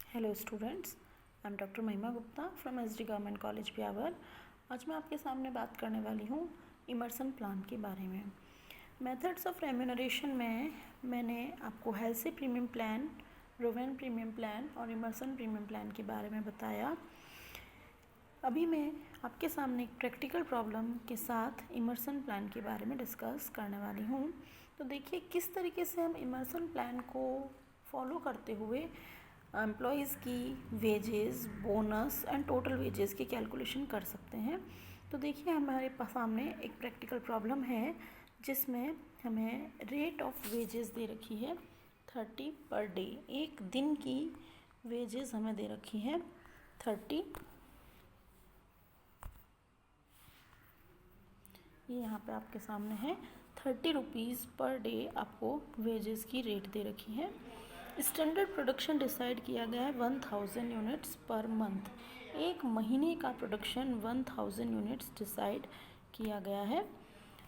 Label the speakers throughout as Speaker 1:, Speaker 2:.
Speaker 1: Hello students, I am doctor Mahima Gupta from SD government college Beawar. आज मैं आपके सामने बात करने वाली हूँ इमर्सन प्लान के बारे में। मेथड्स ऑफ रेम्यूनरेशन में मैंने आपको Halsey premium plan, Rowan premium plan और इमर्सन प्रीमियम प्लान के बारे में बताया। अभी मैं आपके सामने एक प्रैक्टिकल प्रॉब्लम के साथ इमर्सन प्लान के बारे में डिस्कस करने वाली हूँ। तो देखिए किस तरीके से हम इमर्सन प्लान को फॉलो करते हुए एम्प्लॉयज़ की wages, bonus and total wages की कैलकुलेशन कर सकते हैं। तो देखिए हमारे पास सामने एक प्रैक्टिकल प्रॉब्लम है जिसमें हमें रेट ऑफ वेजेस दे रखी है 30 पर डे। एक दिन की वेजेस हमें दे रखी है 30। ये यहाँ पे आपके सामने है 30 रुपीज़ पर डे आपको वेजेस की रेट दे रखी है। स्टैंडर्ड प्रोडक्शन डिसाइड किया गया है 1000 यूनिट्स पर मंथ। एक महीने का प्रोडक्शन 1000 यूनिट्स डिसाइड किया गया है।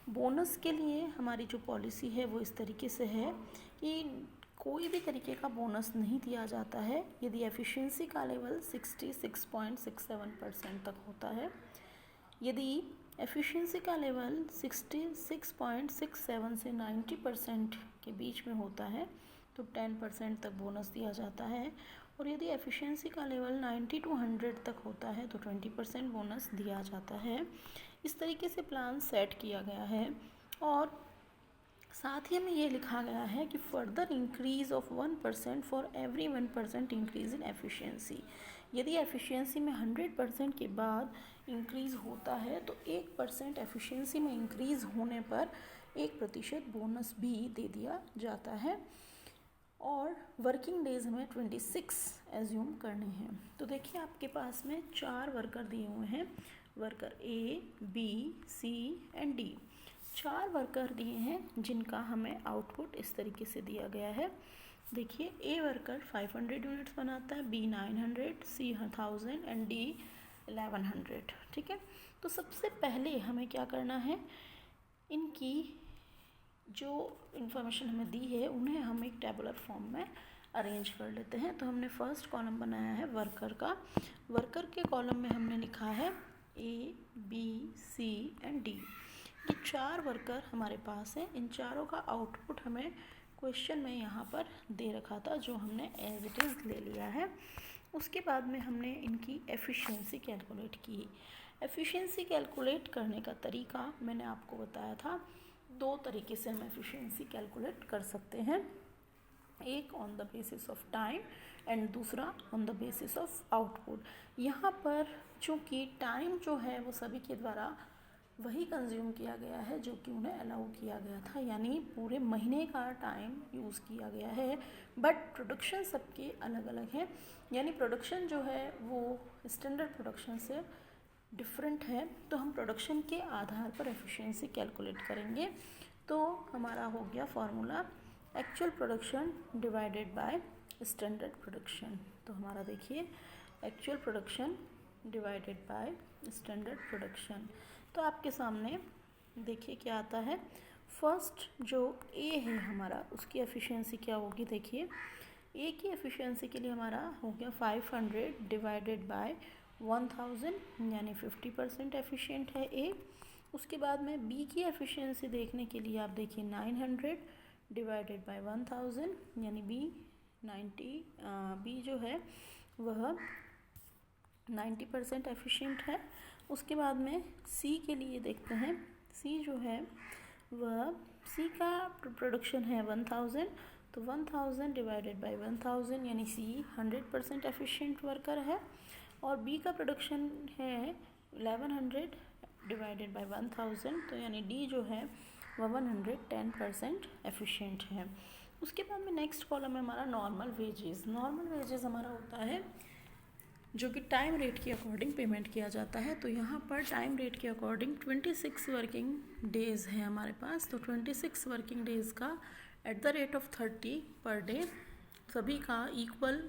Speaker 1: बोनस के लिए हमारी जो पॉलिसी है वो इस तरीके से है कि कोई भी तरीके का बोनस नहीं दिया जाता है यदि एफिशिएंसी का लेवल 66.67% तक होता है। यदि एफिशिएंसी का लेवल 66.67 से 90% के बीच में होता है तो 10% तक बोनस दिया जाता है, और यदि एफिशिएंसी का लेवल 90 to 100 तक होता है तो 20% बोनस दिया जाता है। इस तरीके से प्लान सेट किया गया है। और साथ ही में ये लिखा गया है कि further increase of 1% for every 1% increase in efficiency. यदि एफिशिएंसी में 100% के बाद इंक्रीज़ होता है तो 1% एफिशिएंसी में इंक्रीज़ होने पर 1% बोनस भी दे दिया जाता है। और वर्किंग डेज हमें 26 एज्यूम करने हैं। तो देखिए आपके पास में 4 वर्कर दिए हुए हैं, worker A, B, C and D. 4 worker दिए हैं जिनका हमें आउटपुट इस तरीके से दिया गया है। देखिए ए वर्कर 500 यूनिट्स बनाता है, बी 900, सी 1000 एंड डी 1100। ठीक है, तो सबसे पहले हमें क्या करना है, इनकी जो इन्फॉर्मेशन हमें दी है उन्हें हम एक टेबुलर फॉर्म में अरेंज कर लेते हैं। तो हमने फर्स्ट कॉलम बनाया है वर्कर का। वर्कर के कॉलम में हमने लिखा है ए, बी, सी एंड डी। ये 4 वर्कर हमारे पास हैं। इन चारों का आउटपुट हमें क्वेश्चन में यहाँ पर दे रखा था जो हमने एज इट इज़ ले लिया है। उसके बाद में हमने इनकी एफिशिएंसी कैलकुलेट की। एफिशिएंसी कैलकुलेट करने का तरीका मैंने आपको बताया था। 2 तरीके से हम एफिशिएंसी कैलकुलेट कर सकते हैं, एक on the basis of time and दूसरा on the basis of output. यहाँ पर चूँकि टाइम जो है वो सभी के द्वारा वही कंज्यूम किया गया है जो कि उन्हें अलाउ किया गया था, यानी पूरे महीने का टाइम यूज़ किया गया है। बट प्रोडक्शन सबके अलग अलग है, यानी प्रोडक्शन जो है वो स्टैंडर्ड प्रोडक्शन से डिफरेंट है। तो हम प्रोडक्शन के आधार पर एफिशिएंसी कैलकुलेट करेंगे। तो हमारा हो गया formula actual production divided by standard production. तो हमारा देखिए actual production divided by standard production. तो आपके सामने देखिए क्या आता है। फर्स्ट जो ए है हमारा, उसकी एफिशिएंसी क्या होगी, देखिए ए की एफिशिएंसी के लिए हमारा हो गया 500 डिवाइडेड बाय 1000, यानी 50% एफिशिएंट है ए। उसके बाद में बी की एफिशिएंसी देखने के लिए आप देखिए 900 डिवाइडेड बाय 1000, यानी बी जो है वह 90% एफिशिएंट है। उसके बाद में सी के लिए देखते हैं। सी जो है वह, सी का प्रोडक्शन है 1000, तो 1000 डिवाइडेड बाय 1000 यानी सी 100% एफिशिएंट वर्कर है। और बी का प्रोडक्शन है 1100 डिवाइडेड बाय 1000, तो यानी डी जो है वह 110% एफिशिएंट है। उसके बाद में नेक्स्ट कॉलम है हमारा नॉर्मल वेजेस। नॉर्मल वेजेस हमारा होता है जो कि टाइम रेट के अकॉर्डिंग पेमेंट किया जाता है। तो यहाँ पर टाइम रेट के अकॉर्डिंग 26 वर्किंग डेज़ है हमारे पास। तो 26 वर्किंग डेज़ का at the rate of 30 per day सभी का इक्वल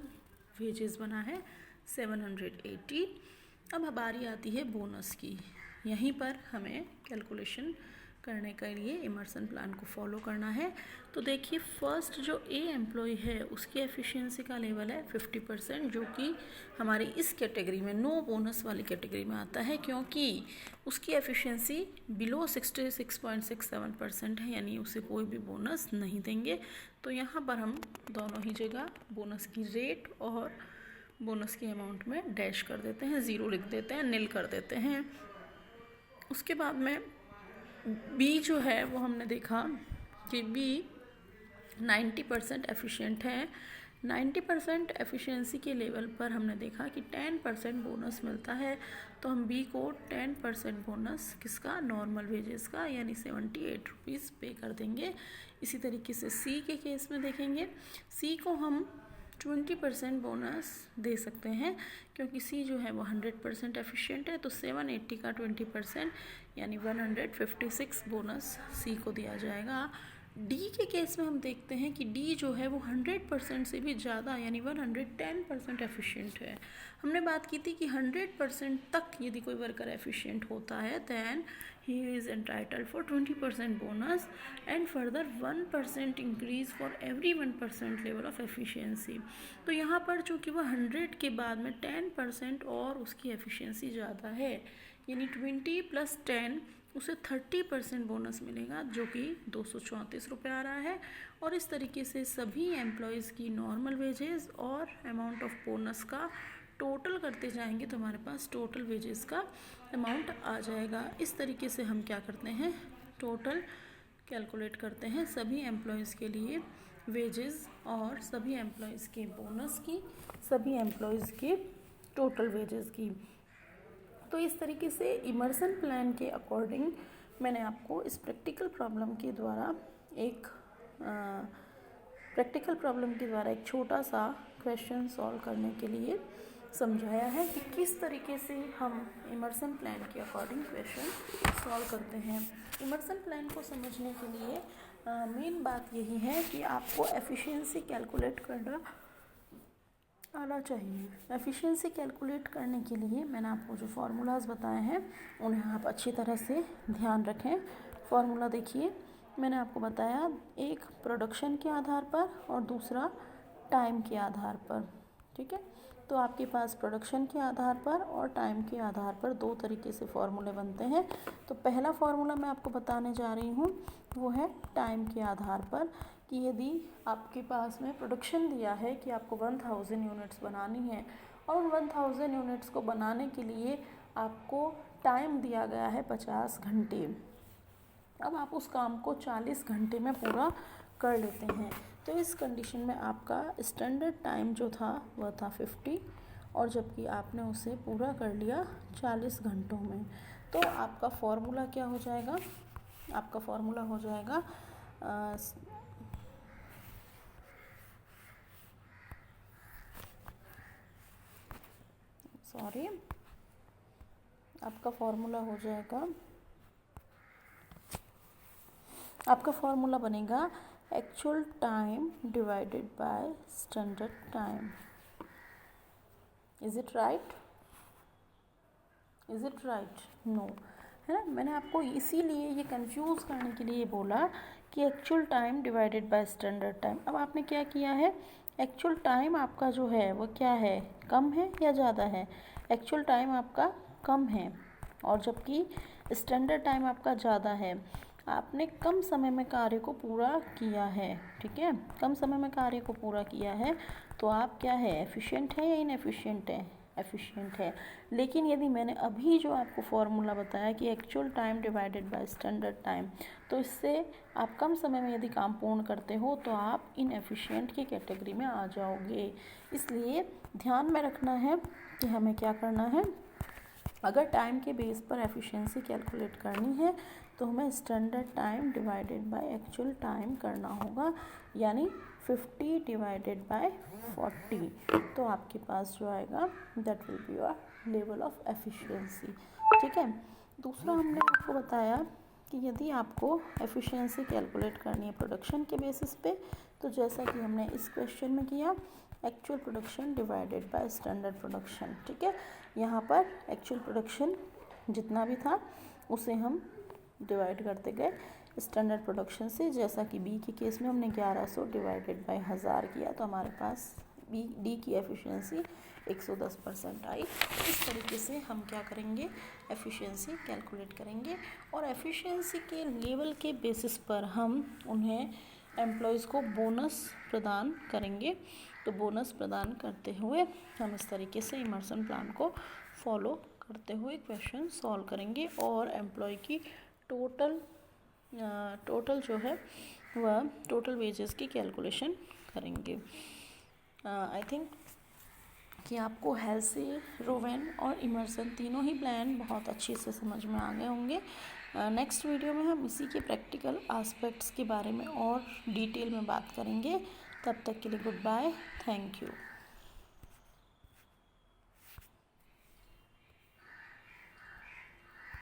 Speaker 1: वेजेस बना है 780। अब बारी आती है बोनस की। यहीं पर हमें कैलकुलेशन करने के लिए इमर्सन प्लान को फॉलो करना है। तो देखिए फर्स्ट जो ए एम्प्लॉय है उसकी एफिशिएंसी का लेवल है 50%, जो कि हमारी इस कैटेगरी में नो बोनस वाली कैटेगरी में आता है, क्योंकि उसकी एफिशिएंसी बिलो 66.67% है, यानी उसे कोई भी बोनस नहीं देंगे। तो यहाँ पर हम दोनों ही जगह बोनस की रेट और बोनस की अमाउंट में डैश कर देते हैं, ज़ीरो लिख देते हैं, नील कर देते हैं। उसके बाद में बी जो है वो हमने देखा कि बी 90% एफिशिएंट है। 90% एफिशिएंसी के लेवल पर हमने देखा कि 10% बोनस मिलता है, तो हम बी को 10% बोनस किसका, नॉर्मल वेजेस का, यानी 78 रुपीज़ पे कर देंगे। इसी तरीके से सी के केस में देखेंगे, सी को हम 20% बोनस दे सकते हैं, क्योंकि सी जो है वो 100% एफिशिएंट है। तो 780 का 20% यानी 156 बोनस सी को दिया जाएगा। डी के केस में हम देखते हैं कि डी जो है वो 100% से भी ज़्यादा यानी 110% एफिशिएंट है। हमने बात की थी कि 100% तक यदि कोई वर्कर एफिशिएंट होता है then he is entitled for 20% bonus and further 1% increase for every 1% level of efficiency. तो यहाँ पर चूँकि वह 100 के बाद में 10% और उसकी एफिशिएंसी ज़्यादा है, यानी 20 + 10 उसे 30% बोनस मिलेगा, जो कि 234 रुपये आ रहा है। और इस तरीके से सभी एम्प्लॉयज़ की नॉर्मल वेजेस और अमाउंट ऑफ बोनस का टोटल करते जाएंगे तो हमारे पास टोटल वेजेस का अमाउंट आ जाएगा। इस तरीके से हम क्या करते हैं, टोटल कैलकुलेट करते हैं सभी एम्प्लॉयज़ के लिए वेजेस और सभी एम्प्लॉयज़ के बोनस की, सभी एम्प्लॉयज़ के टोटल वेजेस की। तो इस तरीके से इमर्सन प्लान के अकॉर्डिंग मैंने आपको इस प्रैक्टिकल प्रॉब्लम के द्वारा एक छोटा सा क्वेश्चन सॉल्व करने के लिए समझाया है कि किस तरीके से हम इमर्सन प्लान के अकॉर्डिंग क्वेश्चन सॉल्व करते हैं। इमर्सन प्लान को समझने के लिए मेन बात यही है कि आपको एफिशिएंसी कैलकुलेट करना आना चाहिए। एफिशिएंसी कैलकुलेट करने के लिए मैंने आपको जो फार्मूलाज बताए हैं उन्हें आप अच्छी तरह से ध्यान रखें। फार्मूला देखिए, मैंने आपको बताया एक प्रोडक्शन के आधार पर और दूसरा टाइम के आधार पर, ठीक है। तो आपके पास प्रोडक्शन के आधार पर और टाइम के आधार पर दो तरीके से फार्मूले बनते हैं। तो पहला फार्मूला मैं आपको बताने जा रही हूँ वो है टाइम के आधार पर, कि यदि आपके पास में प्रोडक्शन दिया है कि आपको 1000 यूनिट्स बनानी है और उन 1000 यूनिट्स को बनाने के लिए आपको टाइम दिया गया है 50 घंटे। अब आप उस काम को 40 घंटे में पूरा कर लेते हैं, तो इस कंडीशन में आपका स्टैंडर्ड टाइम जो था वह था 50, और जबकि आपने उसे पूरा कर लिया 40 घंटों में। तो आपका फॉर्मूला क्या हो जाएगा, आपका फॉर्मूला हो जाएगा आपका फॉर्मूला बनेगा actual time divided by standard time. Is it right? No, है ना। मैंने आपको इसीलिए ये कंफ्यूज करने के लिए बोला कि actual time divided by standard time. अब आपने क्या किया है, एक्चुअल टाइम आपका जो है वो क्या है, कम है या ज़्यादा है? एक्चुअल टाइम आपका कम है और जबकि स्टैंडर्ड टाइम आपका ज़्यादा है। आपने कम समय में कार्य को पूरा किया है, ठीक है, कम समय में कार्य को पूरा किया है, तो आप क्या है, एफिशिएंट है या इनएफिशिएंट है? एफिशिएंट है। लेकिन यदि मैंने अभी जो आपको फॉर्मूला बताया कि actual time divided by standard time, तो इससे आप कम समय में यदि काम पूर्ण करते हो तो आप इनएफिशिएंट की कैटेगरी में आ जाओगे। इसलिए ध्यान में रखना है कि हमें क्या करना है, अगर टाइम के बेस पर एफिशिएंसी कैलकुलेट करनी है तो हमें standard time divided by actual time करना होगा, यानी 50 डिवाइडेड बाय 40। तो आपके पास जो आएगा that will be your level of efficiency, ठीक है। दूसरा हमने आपको बताया कि यदि आपको एफिशिएंसी कैलकुलेट करनी है प्रोडक्शन के बेसिस पे, तो जैसा कि हमने इस क्वेश्चन में किया, actual production divided by standard production, ठीक है। यहाँ पर एक्चुअल प्रोडक्शन जितना भी था उसे हम डिवाइड करते गए स्टैंडर्ड प्रोडक्शन से। जैसा कि बी के केस में हमने 1100 डिवाइडेड बाय 1000 किया तो हमारे पास डी की एफिशिएंसी 110% आई। इस तरीके से हम क्या करेंगे, एफिशिएंसी कैलकुलेट करेंगे और एफिशिएंसी के लेवल के बेसिस पर हम उन्हें एम्प्लॉयज़ को बोनस प्रदान करेंगे। तो बोनस प्रदान करते हुए हम इस तरीके से इमर्सन प्लान को फॉलो करते हुए क्वेश्चन सॉल्व करेंगे और एम्प्लॉय की टोटल जो है वह टोटल वेजेस की कैलकुलेशन करेंगे। आई थिंक कि आपको हेल्सी, रोवेन और इमर्सन तीनों ही प्लान बहुत अच्छे से समझ में आ गए होंगे। नेक्स्ट वीडियो में हम इसी के प्रैक्टिकल एस्पेक्ट्स के बारे में और डिटेल में बात करेंगे। तब तक के लिए गुड बाय, थैंक यू।